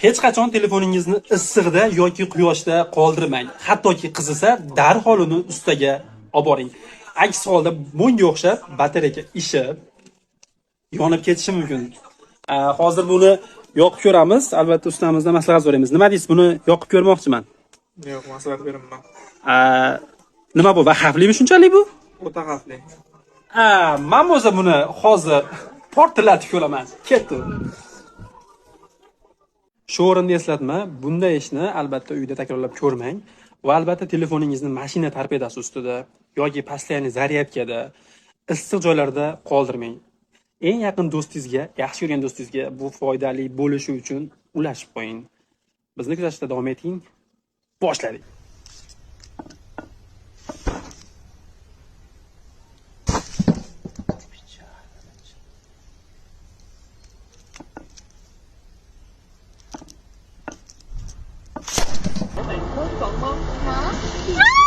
Hech qachon telefoningizni issiqda yoki quyoshda qoldirmang. Hattoki qizisa, darhol uni ustaga olib boring. Aks holda bunga o'xshab batareya ishib, yonib ketishi mumkin. Hozir buni yoqib ko'ramiz. Albatta ustamizdan maslahat so'raymiz. Nima deysiz? Buni yoqib ko'rmoqchiman. Yo'q, maslahat beraman. Nima bu? Va xavflimi shunchalik bu? O'ta xavfli. Men bo'lsa buni hozir portlatib ko'raman. Ketdi. Shu o'rinda eslatma, bunday ishni albatta uyda takrorlab ko'rmang va albatta telefoningizni mashina torpedasi ustida yoki postoyanniy zaryadkada issiq joylarda qoldirmang. Eng yaqin do'stingizga, yaxshi ko'rgan do'stingizga bu foydali bo'lishi uchun ulashib qo'ying. Bizni kuzatishda davom eting. Boshladik. Hả?